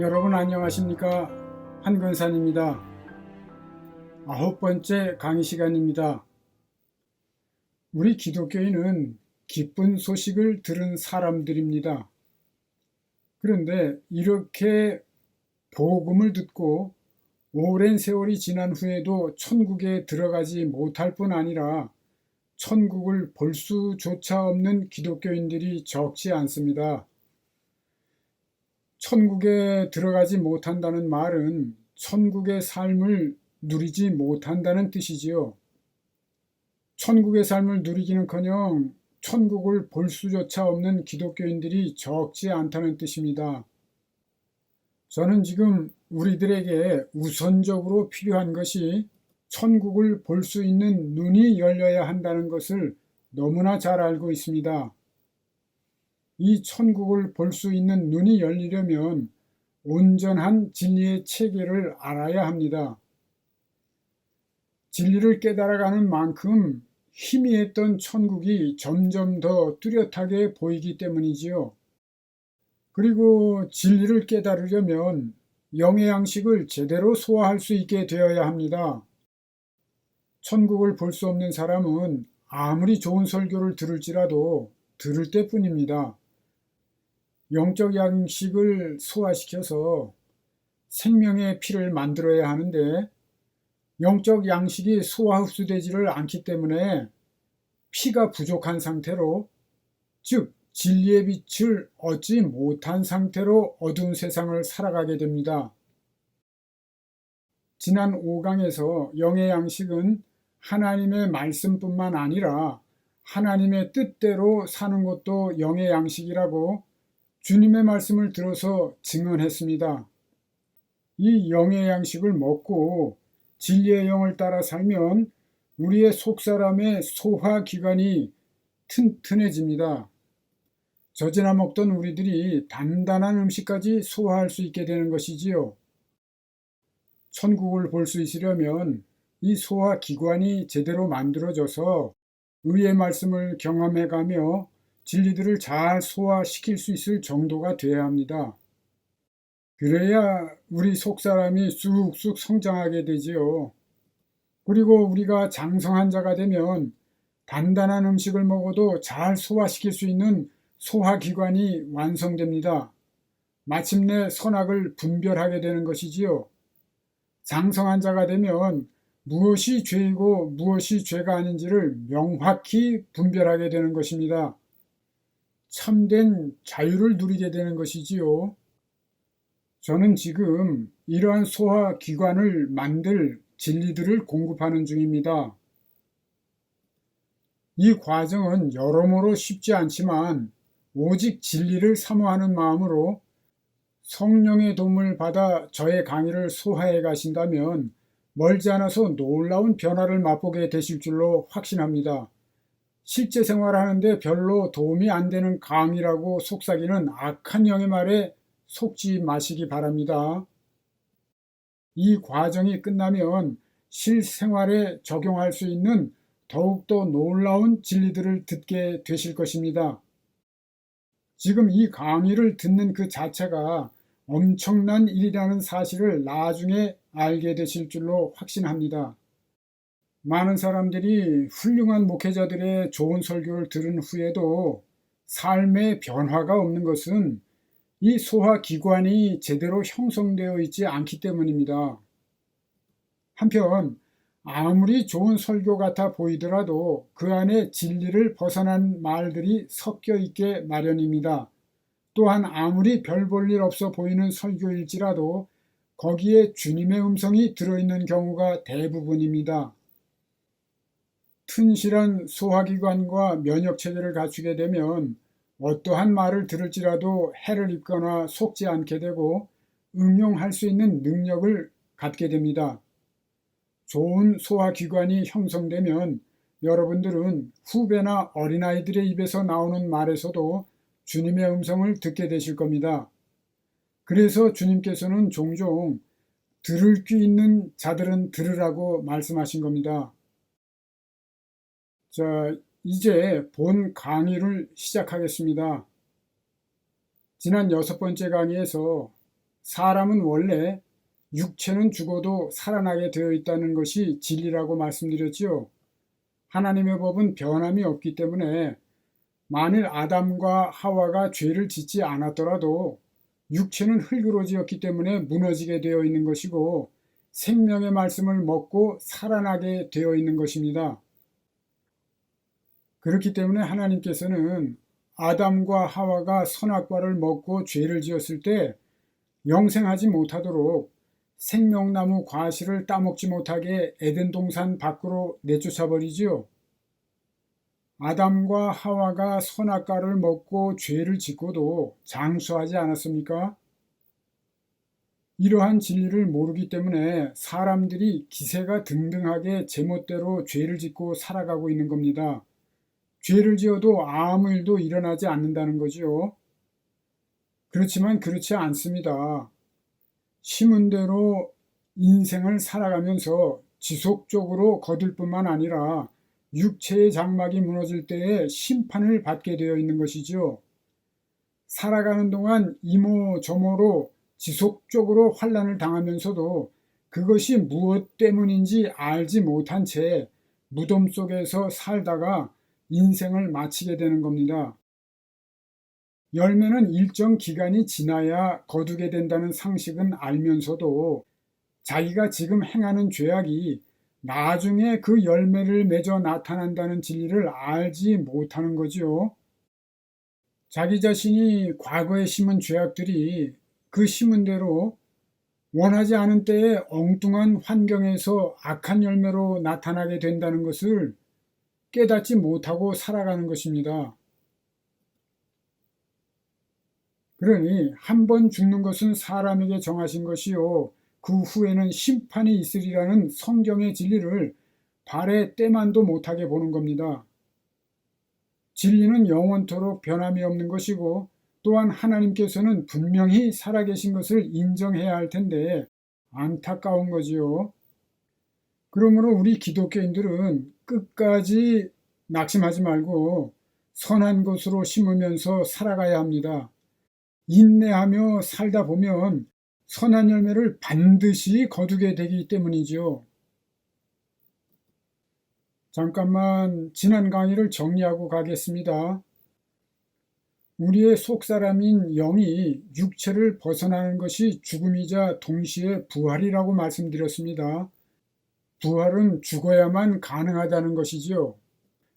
여러분 안녕하십니까? 한근산입니다. 9번째 강의 시간입니다. 우리 기독교인은 기쁜 소식을 들은 사람들입니다. 그런데 이렇게 복음을 듣고 오랜 세월이 지난 후에도 천국에 들어가지 못할 뿐 아니라 천국을 볼 수조차 없는 기독교인들이 적지 않습니다. 천국에 들어가지 못한다는 말은 천국의 삶을 누리지 못한다는 뜻이지요. 천국의 삶을 누리기는커녕 천국을 볼 수조차 없는 기독교인들이 적지 않다는 뜻입니다. 저는 지금 우리들에게 우선적으로 필요한 것이 천국을 볼 수 있는 눈이 열려야 한다는 것을 너무나 잘 알고 있습니다. 이 천국을 볼 수 있는 눈이 열리려면 온전한 진리의 체계를 알아야 합니다. 진리를 깨달아가는 만큼 희미했던 천국이 점점 더 뚜렷하게 보이기 때문이지요. 그리고 진리를 깨달으려면 영의 양식을 제대로 소화할 수 있게 되어야 합니다. 천국을 볼 수 없는 사람은 아무리 좋은 설교를 들을지라도 들을 때뿐입니다. 영적 양식을 소화시켜서 생명의 피를 만들어야 하는데 영적 양식이 소화 흡수되지를 않기 때문에 피가 부족한 상태로, 즉 진리의 빛을 얻지 못한 상태로 어두운 세상을 살아가게 됩니다. 지난 5강에서 영의 양식은 하나님의 말씀뿐만 아니라 하나님의 뜻대로 사는 것도 영의 양식이라고 주님의 말씀을 들어서 증언했습니다. 이 영의 양식을 먹고 진리의 영을 따라 살면 우리의 속사람의 소화기관이 튼튼해집니다. 젖이나 먹던 우리들이 단단한 음식까지 소화할 수 있게 되는 것이지요. 천국을 볼 수 있으려면 이 소화기관이 제대로 만들어져서 의의 말씀을 경험해가며 진리들을 잘 소화시킬 수 있을 정도가 되어야 합니다. 그래야 우리 속사람이 쑥쑥 성장하게 되지요. 그리고 우리가 장성한 자가 되면 단단한 음식을 먹어도 잘 소화시킬 수 있는 소화기관이 완성됩니다. 마침내 선악을 분별하게 되는 것이지요. 장성한 자가 되면 무엇이 죄이고 무엇이 죄가 아닌지를 명확히 분별하게 되는 것입니다. 참된 자유를 누리게 되는 것이지요. 저는 지금 이러한 소화기관을 만들 진리들을 공급하는 중입니다. 이 과정은 여러모로 쉽지 않지만 오직 진리를 사모하는 마음으로 성령의 도움을 받아 저의 강의를 소화해 가신다면 멀지 않아서 놀라운 변화를 맛보게 되실 줄로 확신합니다. 실제 생활하는데 별로 도움이 안 되는 강의라고 속삭이는 악한 영의 말에 속지 마시기 바랍니다. 이 과정이 끝나면 실생활에 적용할 수 있는 더욱더 놀라운 진리들을 듣게 되실 것입니다. 지금 이 강의를 듣는 그 자체가 엄청난 일이라는 사실을 나중에 알게 되실 줄로 확신합니다. 많은 사람들이 훌륭한 목회자들의 좋은 설교를 들은 후에도 삶의 변화가 없는 것은 이 소화기관이 제대로 형성되어 있지 않기 때문입니다. 한편 아무리 좋은 설교 같아 보이더라도 그 안에 진리를 벗어난 말들이 섞여 있게 마련입니다. 또한 아무리 별 볼 일 없어 보이는 설교일지라도 거기에 주님의 음성이 들어있는 경우가 대부분입니다. 튼실한 소화기관과 면역체계를 갖추게 되면 어떠한 말을 들을지라도 해를 입거나 속지 않게 되고 응용할 수 있는 능력을 갖게 됩니다. 좋은 소화기관이 형성되면 여러분들은 후배나 어린아이들의 입에서 나오는 말에서도 주님의 음성을 듣게 되실 겁니다. 그래서 주님께서는 종종 들을 귀 있는 자들은 들으라고 말씀하신 겁니다. 자, 이제 본 강의를 시작하겠습니다. 지난 6번째 강의에서 사람은 원래 육체는 죽어도 살아나게 되어 있다는 것이 진리라고 말씀드렸지요. 하나님의 법은 변함이 없기 때문에 만일 아담과 하와가 죄를 짓지 않았더라도 육체는 흙으로 지었기 때문에 무너지게 되어 있는 것이고 생명의 말씀을 먹고 살아나게 되어 있는 것입니다. 그렇기 때문에 하나님께서는 아담과 하와가 선악과를 먹고 죄를 지었을 때 영생하지 못하도록 생명나무 과실을 따먹지 못하게 에덴 동산 밖으로 내쫓아 버리지요. 아담과 하와가 선악과를 먹고 죄를 짓고도 장수하지 않았습니까? 이러한 진리를 모르기 때문에 사람들이 기세가 등등하게 제멋대로 죄를 짓고 살아가고 있는 겁니다. 죄를 지어도 아무 일도 일어나지 않는다는 거지요. 그렇지만 그렇지 않습니다. 심은 대로 인생을 살아가면서 지속적으로 거둘 뿐만 아니라 육체의 장막이 무너질 때에 심판을 받게 되어 있는 것이죠. 살아가는 동안 이모저모로 지속적으로 환난을 당하면서도 그것이 무엇 때문인지 알지 못한 채 무덤 속에서 살다가 인생을 마치게 되는 겁니다. 열매는 일정 기간이 지나야 거두게 된다는 상식은 알면서도 자기가 지금 행하는 죄악이 나중에 그 열매를 맺어 나타난다는 진리를 알지 못하는 거지요. 자기 자신이 과거에 심은 죄악들이 그 심은 대로 원하지 않은 때에 엉뚱한 환경에서 악한 열매로 나타나게 된다는 것을 깨닫지 못하고 살아가는 것입니다. 그러니 한 번 죽는 것은 사람에게 정하신 것이요 그 후에는 심판이 있으리라는 성경의 진리를 발에 때만도 못하게 보는 겁니다. 진리는 영원토록 변함이 없는 것이고 또한 하나님께서는 분명히 살아계신 것을 인정해야 할 텐데 안타까운 거지요. 그러므로 우리 기독교인들은 끝까지 낙심하지 말고 선한 것으로 심으면서 살아가야 합니다. 인내하며 살다 보면 선한 열매를 반드시 거두게 되기 때문이지요. 잠깐만 지난 강의를 정리하고 가겠습니다. 우리의 속사람인 영이 육체를 벗어나는 것이 죽음이자 동시에 부활이라고 말씀드렸습니다. 부활은 죽어야만 가능하다는 것이지요.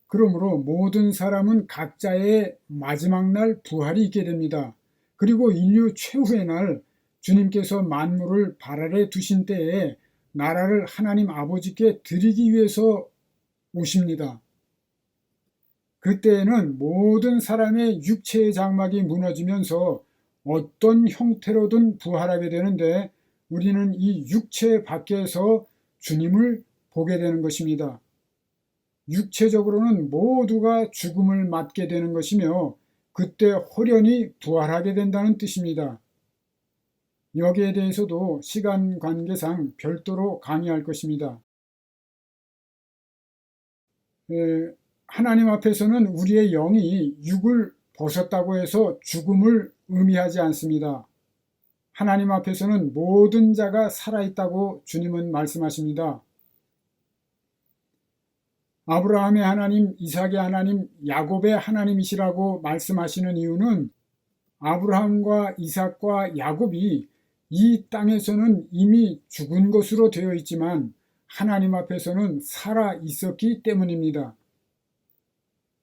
그러므로 모든 사람은 각자의 마지막 날 부활이 있게 됩니다. 그리고 인류 최후의 날 주님께서 만물을 발 아래 두신 때에 나라를 하나님 아버지께 드리기 위해서 오십니다. 그때에는 모든 사람의 육체의 장막이 무너지면서 어떤 형태로든 부활하게 되는데 우리는 이 육체 밖에서 주님을 보게 되는 것입니다. 육체적으로는 모두가 죽음을 맞게 되는 것이며 그때 홀연히 부활하게 된다는 뜻입니다. 여기에 대해서도 시간 관계상 별도로 강의할 것입니다. 하나님 앞에서는 우리의 영이 육을 벗었다고 해서 죽음을 의미하지 않습니다. 하나님 앞에서는 모든 자가 살아있다고 주님은 말씀하십니다. 아브라함의 하나님, 이삭의 하나님, 야곱의 하나님이시라고 말씀하시는 이유는 아브라함과 이삭과 야곱이 이 땅에서는 이미 죽은 것으로 되어 있지만 하나님 앞에서는 살아 있었기 때문입니다.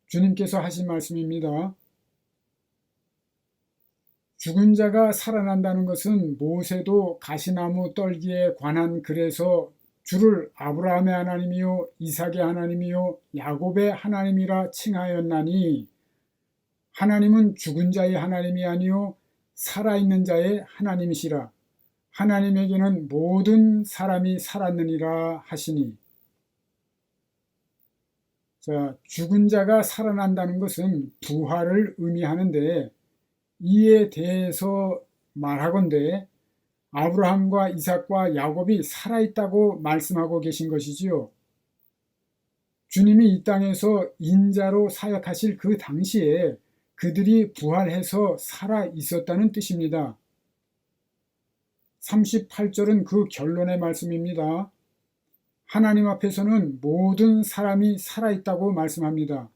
주님께서 하신 말씀입니다. 죽은 자가 살아난다는 것은 모세도 가시나무 떨기에 관한 글에서 주를 아브라함의 하나님이요 이삭의 하나님이요 야곱의 하나님이라 칭하였나니 하나님은 죽은 자의 하나님이 아니요 살아있는 자의 하나님이시라. 하나님에게는 모든 사람이 살았느니라 하시니. 자, 죽은 자가 살아난다는 것은 부활을 의미하는데 이에 대해서 말하건대 아브라함과 이삭과 야곱이 살아있다고 말씀하고 계신 것이지요. 주님이 이 땅에서 인자로 사역하실 그 당시에 그들이 부활해서 살아 있었다는 뜻입니다. 38절은 그 결론의 말씀입니다. 하나님 앞에서는 모든 사람이 살아있다고 말씀합니다.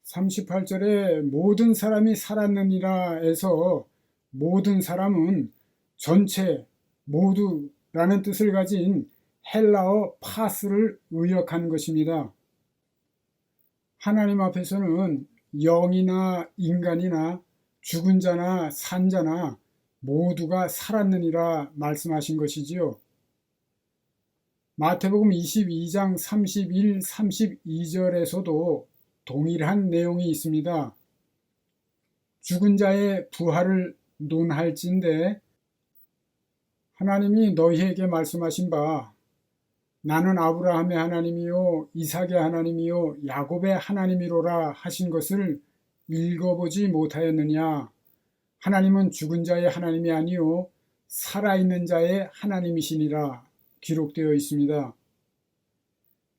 38절에 모든 사람이 살았느니라에서 모든 사람은 전체, 모두라는 뜻을 가진 헬라어 파스를 의역한 것입니다. 하나님 앞에서는 영이나 인간이나 죽은 자나 산 자나 모두가 살았느니라 말씀하신 것이지요. 마태복음 22장 31, 32절에서도 동일한 내용이 있습니다. 죽은 자의 부활을 논할진대 하나님이 너희에게 말씀하신 바 나는 아브라함의 하나님이요 이삭의 하나님이요 야곱의 하나님이로라 하신 것을 읽어보지 못하였느냐. 하나님은 죽은 자의 하나님이 아니요 살아있는 자의 하나님이시니라 기록되어 있습니다.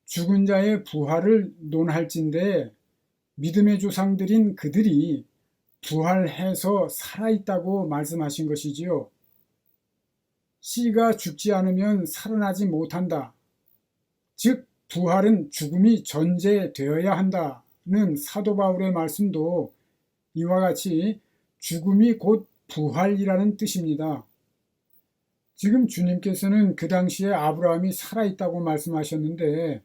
죽은 자의 부활을 논할진대 믿음의 조상들인 그들이 부활해서 살아있다고 말씀하신 것이지요. 씨가 죽지 않으면 살아나지 못한다. 즉 부활은 죽음이 전제되어야 한다는 사도 바울의 말씀도 이와 같이 죽음이 곧 부활이라는 뜻입니다. 지금 주님께서는 그 당시에 아브라함이 살아있다고 말씀하셨는데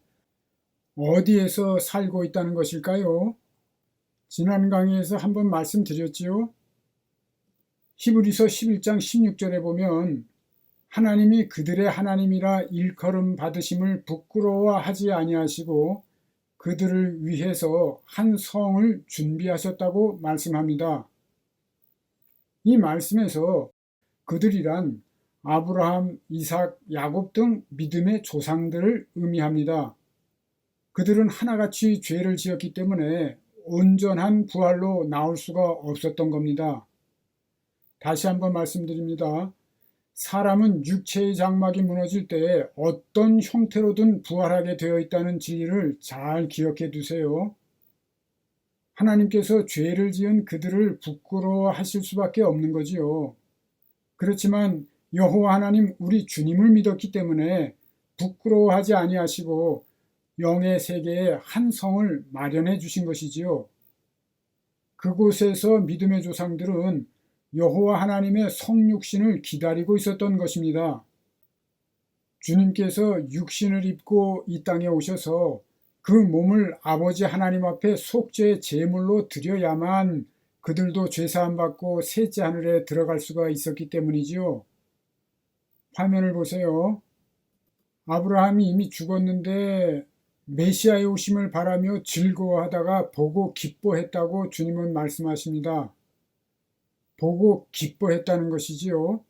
어디에서 살고 있다는 것일까요? 지난 강의에서 한번 말씀드렸지요. 히브리서 11장 16절에 보면 하나님이 그들의 하나님이라 일컬음 받으심을 부끄러워하지 아니하시고 그들을 위해서 한 성을 준비하셨다고 말씀합니다. 이 말씀에서 그들이란 아브라함, 이삭, 야곱 등 믿음의 조상들을 의미합니다. 그들은 하나같이 죄를 지었기 때문에 온전한 부활로 나올 수가 없었던 겁니다. 다시 한번 말씀드립니다. 사람은 육체의 장막이 무너질 때 어떤 형태로든 부활하게 되어 있다는 진리를 잘 기억해 두세요. 하나님께서 죄를 지은 그들을 부끄러워하실 수밖에 없는 거지요. 그렇지만 여호와 하나님 우리 주님을 믿었기 때문에 부끄러워하지 아니하시고 영의 세계에 한 성을 마련해 주신 것이지요. 그곳에서 믿음의 조상들은 여호와 하나님의 성육신을 기다리고 있었던 것입니다. 주님께서 육신을 입고 이 땅에 오셔서 그 몸을 아버지 하나님 앞에 속죄의 제물로 드려야만 그들도 죄사함 받고 셋째 하늘에 들어갈 수가 있었기 때문이지요. 화면을 보세요. 아브라함이 이미 죽었는데 메시아의 오심을 바라며 즐거워하다가 보고 기뻐했다고 주님은 말씀하십니다. 보고 기뻐했다는 것이지요.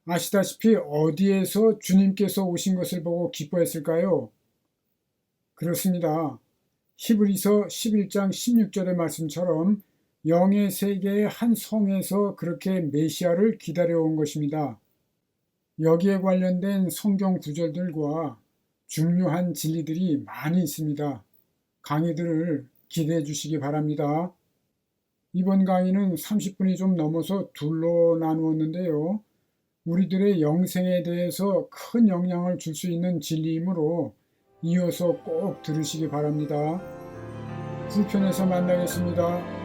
아시다시피 어디에서 주님께서 오신 것을 보고 기뻐했을까요? 그렇습니다. 히브리서 11장 16절의 말씀처럼 영의 세계의 한 성에서 그렇게 메시아를 기다려온 것입니다. 여기에 관련된 성경 구절들과 중요한 진리들이 많이 있습니다. 강의들을 기대해 주시기 바랍니다. 이번 강의는 30분이 좀 넘어서 둘로 나누었는데요. 우리들의 영생에 대해서 큰 영향을 줄 수 있는 진리이므로 이어서 꼭 들으시기 바랍니다. 2편에서 만나겠습니다.